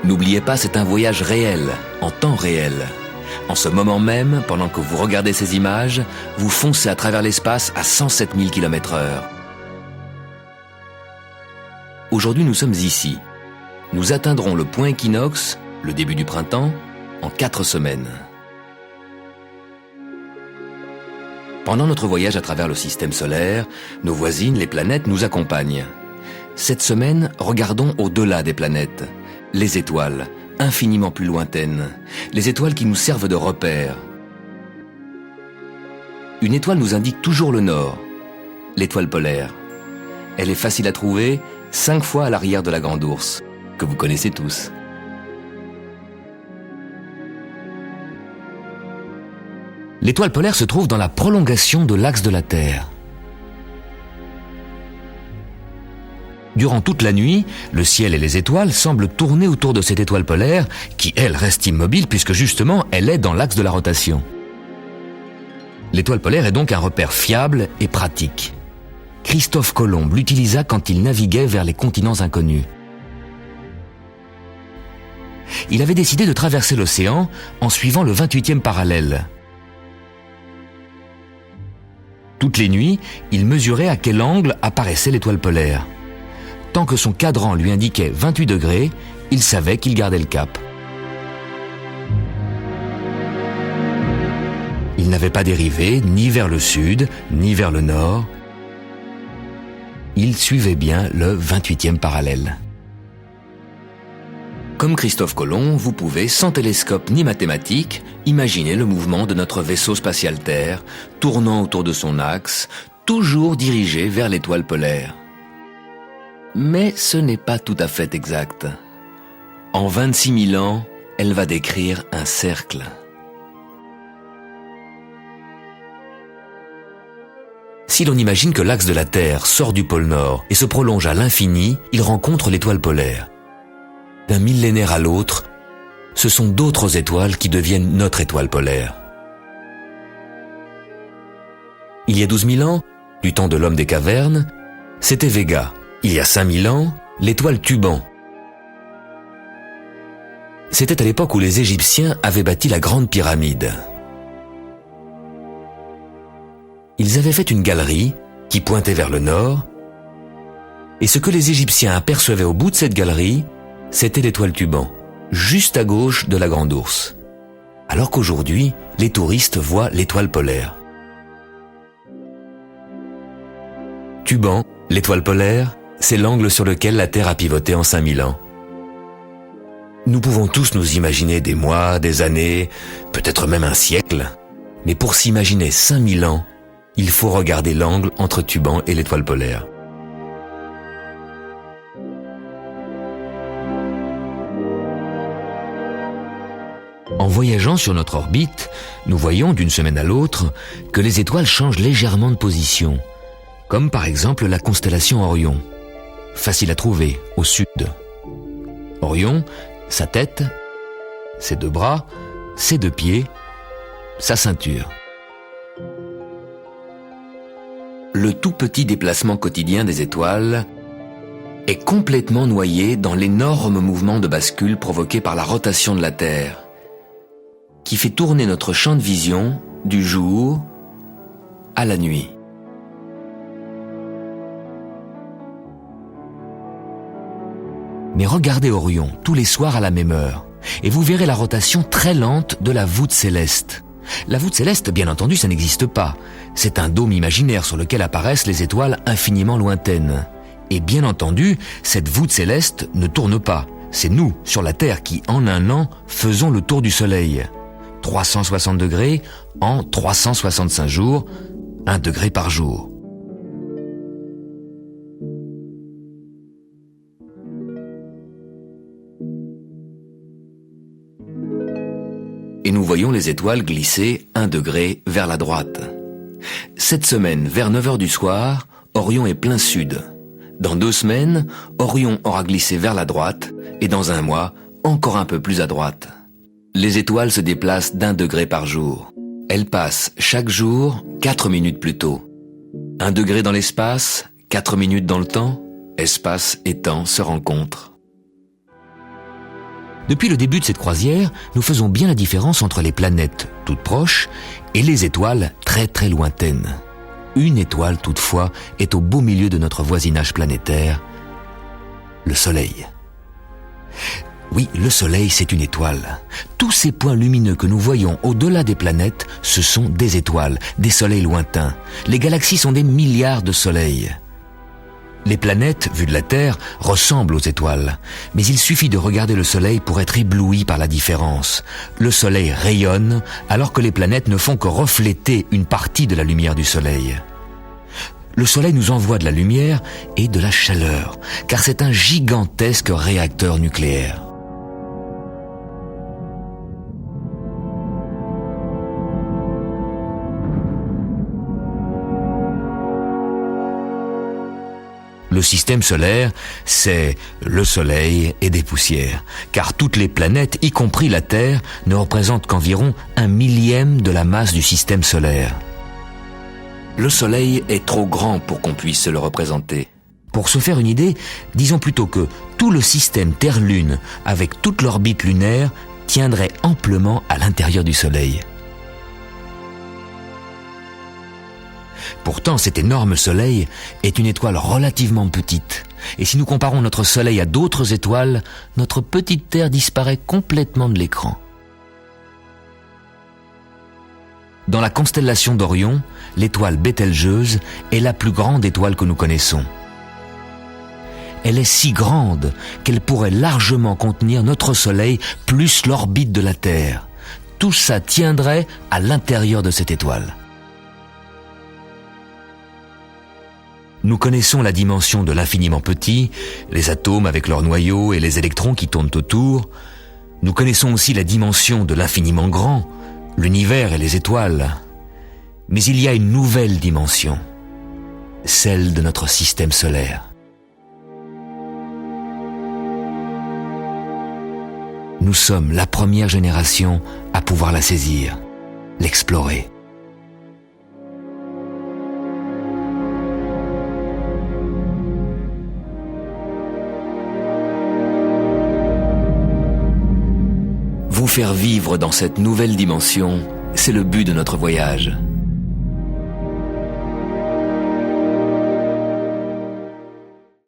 N'oubliez pas, c'est un voyage réel, en temps réel. En ce moment même, pendant que vous regardez ces images, vous foncez à travers l'espace à 107 000 km/h. Aujourd'hui, nous sommes ici. Nous atteindrons le point équinoxe, le début du printemps, en 4 semaines. Pendant notre voyage à travers le système solaire, nos voisines, les planètes, nous accompagnent. Cette semaine, regardons au-delà des planètes, les étoiles, infiniment plus lointaines, les étoiles qui nous servent de repères. Une étoile nous indique toujours le nord, l'étoile polaire. Elle est facile à trouver, 5 fois à l'arrière de la Grande Ourse, que vous connaissez tous. L'étoile polaire se trouve dans la prolongation de l'axe de la Terre. Durant toute la nuit, le ciel et les étoiles semblent tourner autour de cette étoile polaire qui, elle, reste immobile puisque justement, elle est dans l'axe de la rotation. L'étoile polaire est donc un repère fiable et pratique. Christophe Colomb l'utilisa quand il naviguait vers les continents inconnus. Il avait décidé de traverser l'océan en suivant le 28e parallèle. Toutes les nuits, il mesurait à quel angle apparaissait l'étoile polaire. Tant que son cadran lui indiquait 28 degrés, il savait qu'il gardait le cap. Il n'avait pas dérivé ni vers le sud, ni vers le nord. Il suivait bien le 28e parallèle. Comme Christophe Colomb, vous pouvez, sans télescope ni mathématiques, imaginer le mouvement de notre vaisseau spatial Terre, tournant autour de son axe, toujours dirigé vers l'étoile polaire. Mais ce n'est pas tout à fait exact. En 26 000 ans, elle va décrire un cercle. Si l'on imagine que l'axe de la Terre sort du pôle Nord et se prolonge à l'infini, il rencontre l'étoile polaire. D'un millénaire à l'autre, ce sont d'autres étoiles qui deviennent notre étoile polaire. Il y a 12 000 ans, du temps de l'homme des cavernes, c'était Véga. Il y a 5 000 ans, l'étoile Tuban. C'était à l'époque où les Égyptiens avaient bâti la Grande Pyramide. Ils avaient fait une galerie qui pointait vers le nord, et ce que les Égyptiens apercevaient au bout de cette galerie, c'était l'étoile Tuban, juste à gauche de la Grande Ourse. Alors qu'aujourd'hui, les touristes voient l'étoile polaire. Tuban, l'étoile polaire, c'est l'angle sur lequel la Terre a pivoté en 5000 ans. Nous pouvons tous nous imaginer des mois, des années, peut-être même un siècle. Mais pour s'imaginer 5000 ans, il faut regarder l'angle entre Tuban et l'étoile polaire. En voyageant sur notre orbite, nous voyons d'une semaine à l'autre que les étoiles changent légèrement de position, comme par exemple la constellation Orion. Facile à trouver, au sud. Orion, sa tête, ses 2 bras, ses 2 pieds, sa ceinture. Le tout petit déplacement quotidien des étoiles est complètement noyé dans l'énorme mouvement de bascule provoqué par la rotation de la Terre, qui fait tourner notre champ de vision du jour à la nuit. Mais regardez Orion tous les soirs à la même heure, et vous verrez la rotation très lente de la voûte céleste. La voûte céleste, bien entendu, ça n'existe pas. C'est un dôme imaginaire sur lequel apparaissent les étoiles infiniment lointaines. Et bien entendu, cette voûte céleste ne tourne pas. C'est nous, sur la Terre, qui, en un an, faisons le tour du Soleil. 360 degrés en 365 jours, 1 degré par jour. Et nous voyons les étoiles glisser 1 degré vers la droite. Cette semaine, vers 9 h du soir, Orion est plein sud. Dans 2 semaines, Orion aura glissé vers la droite, et dans 1 mois, encore un peu plus à droite. Les étoiles se déplacent d'1 degré par jour. Elles passent chaque jour 4 minutes plus tôt. 1 degré dans l'espace, 4 minutes dans le temps, espace et temps se rencontrent. Depuis le début de cette croisière, nous faisons bien la différence entre les planètes toutes proches et les étoiles très très lointaines. Une étoile toutefois est au beau milieu de notre voisinage planétaire, le Soleil. Oui, le Soleil, c'est une étoile. Tous ces points lumineux que nous voyons au-delà des planètes, ce sont des étoiles, des soleils lointains. Les galaxies sont des milliards de soleils. Les planètes, vues de la Terre, ressemblent aux étoiles. Mais il suffit de regarder le Soleil pour être ébloui par la différence. Le Soleil rayonne, alors que les planètes ne font que refléter une partie de la lumière du Soleil. Le Soleil nous envoie de la lumière et de la chaleur, car c'est un gigantesque réacteur nucléaire. Le système solaire, c'est le Soleil et des poussières, car toutes les planètes, y compris la Terre, ne représentent qu'environ 1/1000 de la masse du système solaire. Le Soleil est trop grand pour qu'on puisse se le représenter. Pour se faire une idée, disons plutôt que tout le système Terre-Lune, avec toute l'orbite lunaire, tiendrait amplement à l'intérieur du Soleil. Pourtant, cet énorme Soleil est une étoile relativement petite. Et si nous comparons notre Soleil à d'autres étoiles, notre petite Terre disparaît complètement de l'écran. Dans la constellation d'Orion, l'étoile Bételgeuse est la plus grande étoile que nous connaissons. Elle est si grande qu'elle pourrait largement contenir notre Soleil plus l'orbite de la Terre. Tout ça tiendrait à l'intérieur de cette étoile. Nous connaissons la dimension de l'infiniment petit, les atomes avec leurs noyaux et les électrons qui tournent autour. Nous connaissons aussi la dimension de l'infiniment grand, l'univers et les étoiles. Mais il y a une nouvelle dimension, celle de notre système solaire. Nous sommes la première génération à pouvoir la saisir, l'explorer. Vous faire vivre dans cette nouvelle dimension, c'est le but de notre voyage.